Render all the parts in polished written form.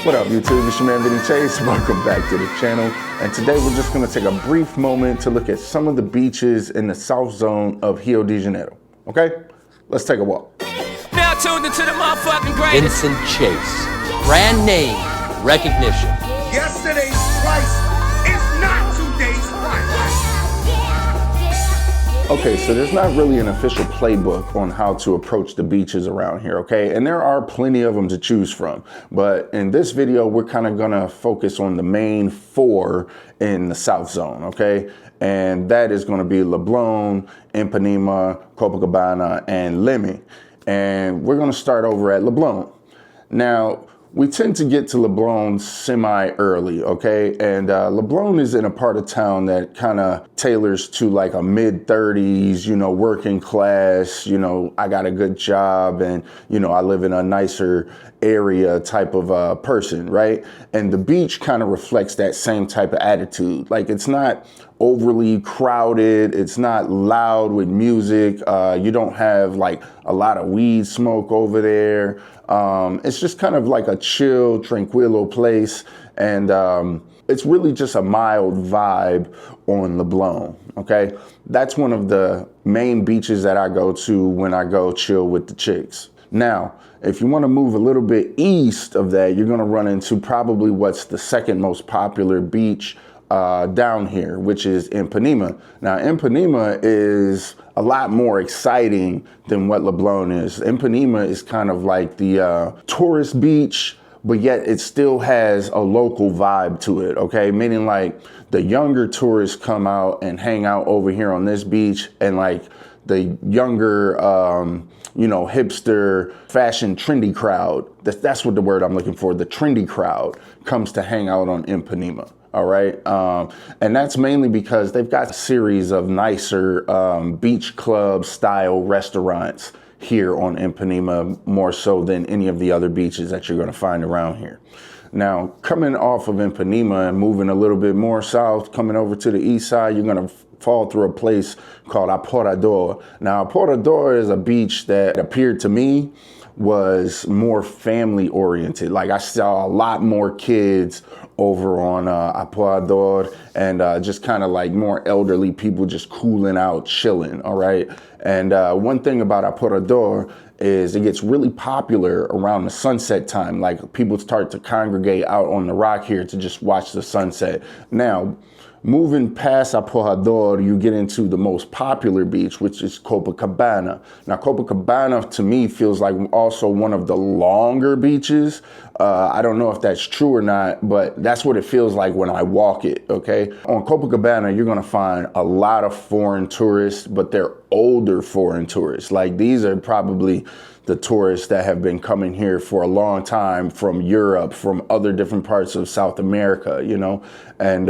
What up, YouTube? It's your man, Vinny Chase. Welcome back to the channel. And today we're just going to take a brief moment to look at some of the beaches in the south zone of Rio de Janeiro. Okay? Let's take a walk. Now tuned into the motherfucking greatest. Vincent Chase. Brand name recognition. Yesterday's price is not today's price. Okay, so there's not really an official playbook on how to approach the beaches around here, okay? And there are plenty of them to choose from. But in this video, we're kind of gonna focus on the main four in the South Zone, okay? And that is gonna be Leblon, Ipanema, Copacabana, and Leme. And we're gonna start over at Leblon. Now, we tend to get to Leblon semi-early, okay? And Leblon is in a part of town that kind of tailors to like a mid-30s, you know, working class, you know, I got a good job and, you know, I live in a nicer area type of person, right? And the beach kind of reflects that same type of attitude. Like, it's not overly crowded, it's not loud with music, you don't have like a lot of weed smoke over there. It's just kind of like a chill, tranquilo place, and it's really just a mild vibe on Leblon, okay? That's one of the main beaches that I go to when I go chill with the chicks. Now, if you want to move a little bit east of that, you're going to run into probably what's the second most popular beach down here, which is Ipanema. Now, Ipanema is a lot more exciting than what Leblon is. Ipanema is kind of like the tourist beach, but yet it still has a local vibe to it, okay? Meaning like the younger tourists come out and hang out over here on this beach, and like the younger, you know, hipster, fashion, trendy crowd, that's what the word I'm looking for, the trendy crowd comes to hang out on Ipanema. All right. And that's mainly because they've got a series of nicer beach club style restaurants here on Ipanema, more so than any of the other beaches that you're going to find around here. Now, coming off of Ipanema and moving a little bit more south, coming over to the east side, you're going to fall through a place called Aporador. Now, Aporador is a beach that appeared to me was more family oriented. Like, I saw a lot more kids over on Aporador, and just kind of like more elderly people just cooling out, chilling, all right? And one thing about Aporador is it gets really popular around the sunset time. Like, people start to congregate out on the rock here to just watch the sunset. Now, moving past Aporador, you get into the most popular beach, which is Copacabana. Now, Copacabana, to me, feels like also one of the longer beaches. I don't know if that's true or not, but that's what it feels like when I walk it, okay? On Copacabana, you're gonna find a lot of foreign tourists, but they're older foreign tourists. Like, these are probably the tourists that have been coming here for a long time from Europe, from other different parts of South America, you know? And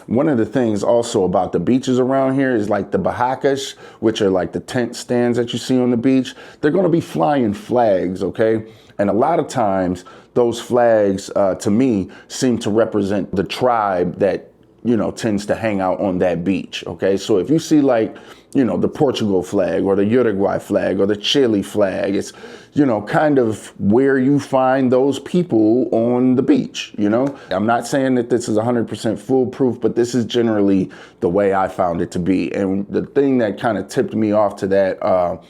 one of the things also about the beaches around here is like the barracas, which are like the tent stands that you see on the beach. They're gonna be flying flags, okay? And a lot of times those flags, to me, seem to represent the tribe that, you know, tends to hang out on that beach, okay? So if you see like, you know, the Portugal flag or the Uruguay flag or the Chile flag, it's, you know, kind of where you find those people on the beach, you know? I'm not saying that this is 100% foolproof, but this is generally the way I found it to be. And the thing that kind of tipped me off to that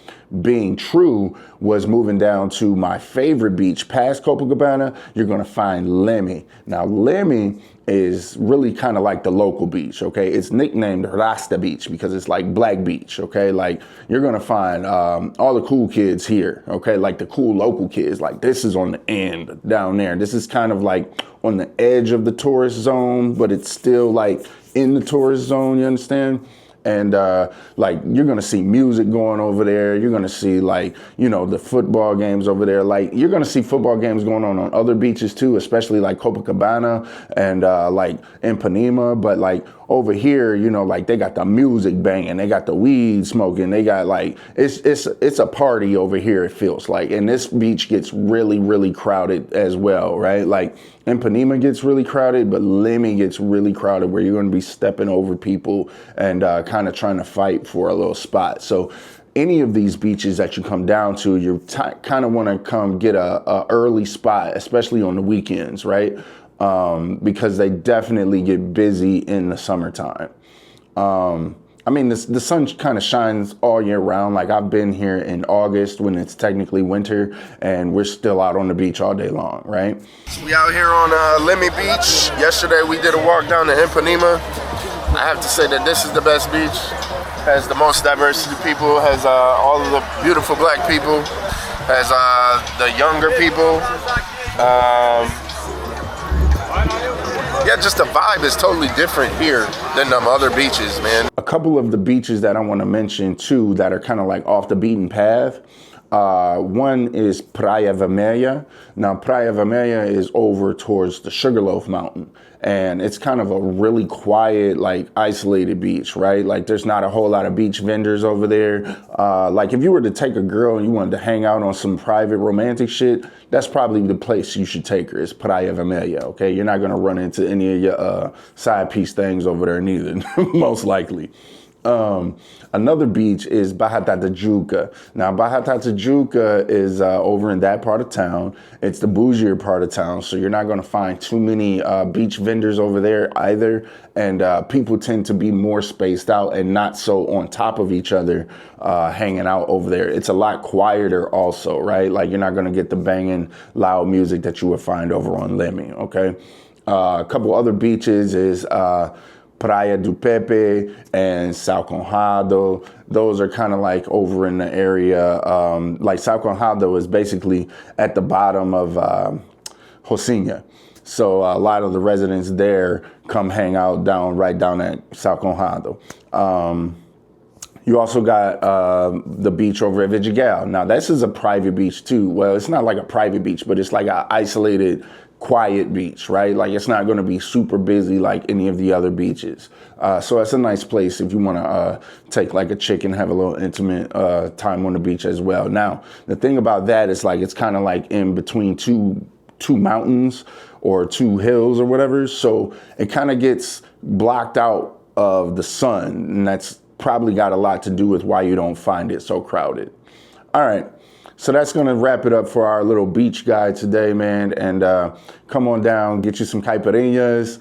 being true was moving down to my favorite beach past Copacabana. You're gonna find Leme. Now, Leme is really kind of like the local beach, okay? It's nicknamed Rasta Beach because it's like Black Beach, okay? Like, you're gonna find all the cool kids here, okay? Like the cool local kids, like this is on the end down there. This is kind of like on the edge of the tourist zone, but it's still like in the tourist zone, you understand? And like, you're gonna see music going over there. You're gonna see like, you know, the football games over there. Like, you're gonna see football games going on other beaches too, especially like Copacabana and like Ipanema. But like over here, you know, like they got the music banging, they got the weed smoking, they got like, it's a party over here, it feels like. And this beach gets really, really crowded as well, right? Like Ipanema gets really crowded, but Leme gets really crowded where you're gonna be stepping over people and kind of trying to fight for a little spot. So any of these beaches that you come down to, you kind of want to come get a early spot, especially on the weekends, right? Because they definitely get busy in the summertime. I mean, the sun kind of shines all year round. Like, I've been here in August when it's technically winter, and we're still out on the beach all day long, right? We out here on Lemmy Beach. Yesterday we did a walk down to Ipanema. I have to say that this is the best beach. Has the most diversity of people, has all of the beautiful black people, has the younger people. Yeah, just the vibe is totally different here than them other beaches, man. A couple of the beaches that I want to mention too that are kind of like off the beaten path. One is Praia Vermelha. Now, Praia Vermelha is over towards the Sugarloaf Mountain, and it's kind of a really quiet, like, isolated beach, right? Like, there's not a whole lot of beach vendors over there. Like, if you were to take a girl and you wanted to hang out on some private romantic shit, that's probably the place you should take her, is Praia Vermelha, okay? You're not gonna run into any of your side piece things over there neither, most likely. Another beach is Barra da Tijuca. Now, Barra da Tijuca is over in that part of town. It's the bougier part of town, so you're not going to find too many beach vendors over there either. And people tend to be more spaced out and not so on top of each other hanging out over there. It's a lot quieter also, right? Like, you're not going to get the banging loud music that you would find over on Lemmy, okay? A couple other beaches is Praia do Pepe and São Conrado. Those are kind of like over in the area. Like, São Conrado is basically at the bottom of Rocinha. So a lot of the residents there come hang out right down at São Conrado. You also got the beach over at Vidigal. Now, this is a private beach too. Well, it's not like a private beach, but it's like an isolated, quiet beach, right? Like, it's not going to be super busy like any of the other beaches. So it's a nice place if you want to take like a chick and have a little intimate time on the beach as well. Now, the thing about that is, like, it's kind of like in between two mountains or two hills or whatever. So it kind of gets blocked out of the sun, and that's probably got a lot to do with why you don't find it so crowded. All right. So that's going to wrap it up for our little beach guide today, man. And come on down, get you some caipirinhas,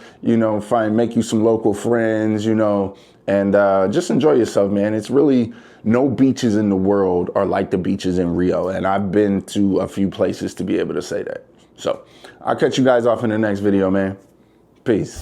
make you some local friends, and just enjoy yourself, man. It's really, no beaches in the world are like the beaches in Rio. And I've been to a few places to be able to say that. So I'll catch you guys off in the next video, man. Peace.